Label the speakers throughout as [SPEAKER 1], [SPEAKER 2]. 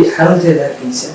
[SPEAKER 1] xarunteeda Hergeysa.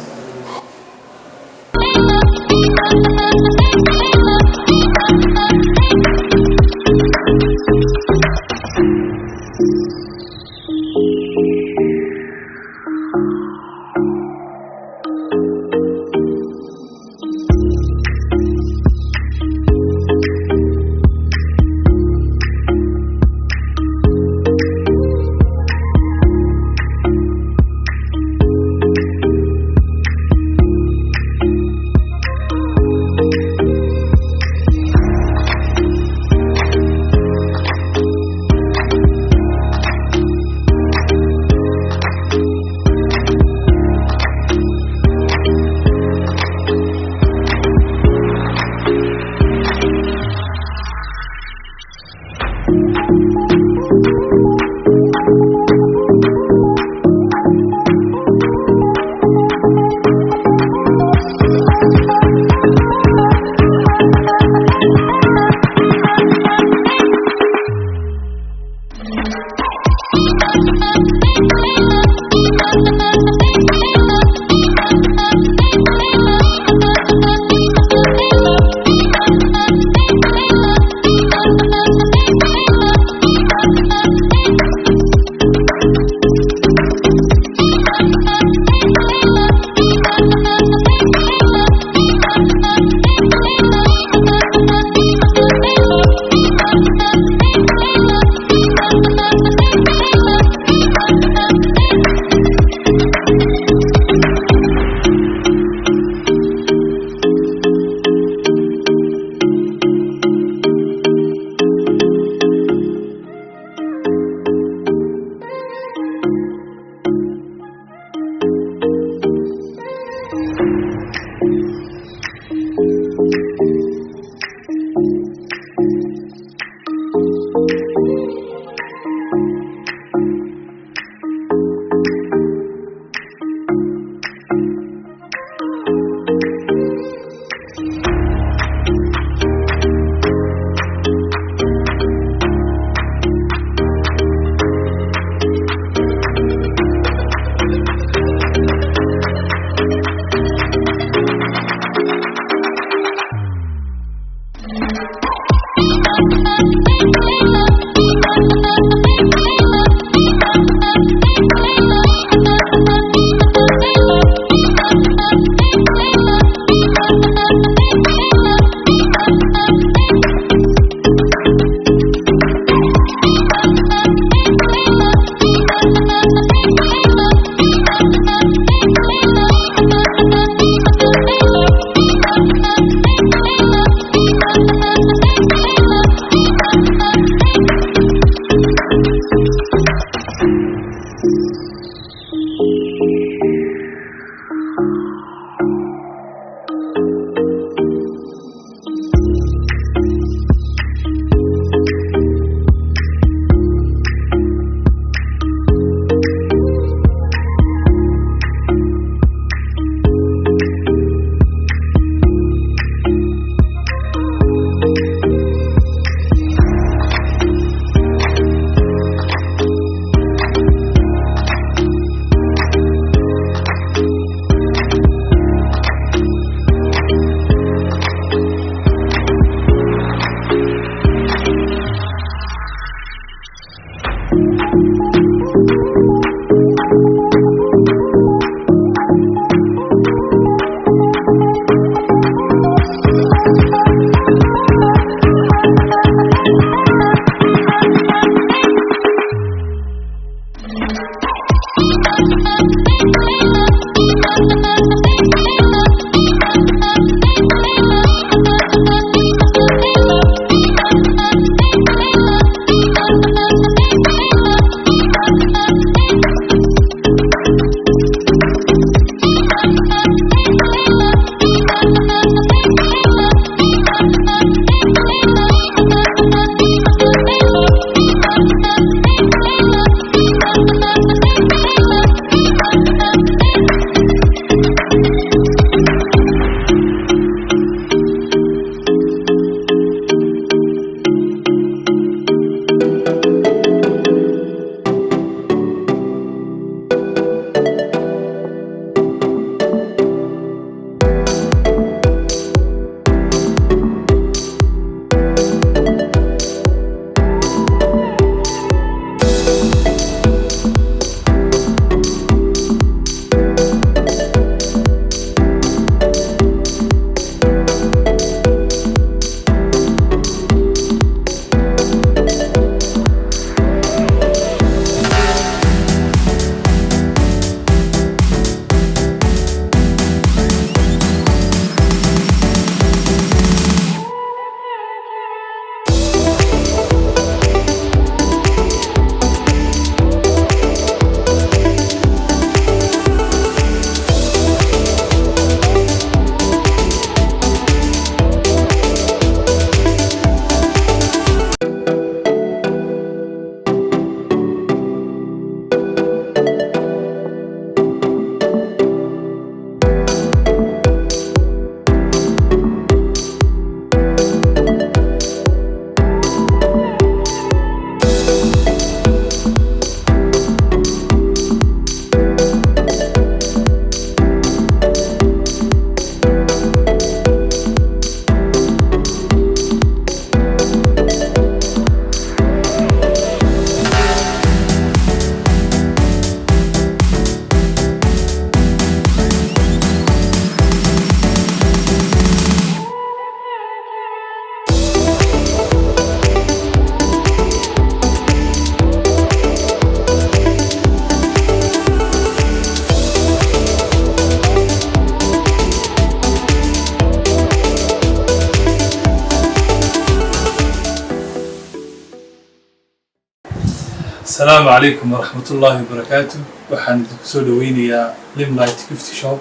[SPEAKER 1] السلام عليكم ورحمة الله وبركاته. waxaan idinku soo dhaweynayaa Limelight Gift Shop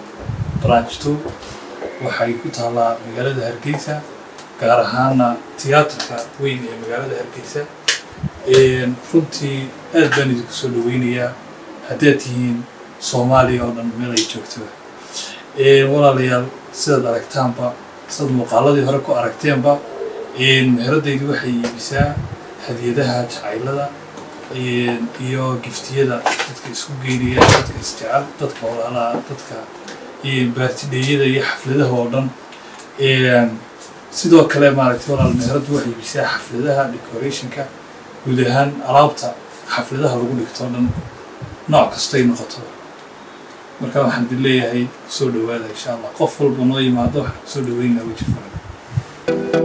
[SPEAKER 1] branch 2 waxay ku taalaa magaalada Hergeysa gaar ahaan tiyaatarka weyn ee magaalada Hergeysa runtii aad baan idinku soo dhaweynayaa haddaad tihiin Soomaaliya oo dhan meel ay joogto walaalayaal sidaad aragtaanba sad muuqaaladii hore ku aragteenba meheradaydu waxay iibisaa hadiyadaha jacaylada iyo giftiyada dadka isku geynaya dadka isjecel dadka walaalaha dadka baartideyada iyo xafladaha oo dhan sidoo kale maaragtay walaal meheradu waxay iibisaa xafladaha decorationka guud ahaan alaabta xafladaha lagu dhigto dhan nooc kastay noqoto marka waxaan leeyahay soo dhawaada insha Allah qof walba noo yimaado waxaan soo dhaweynaa waji furan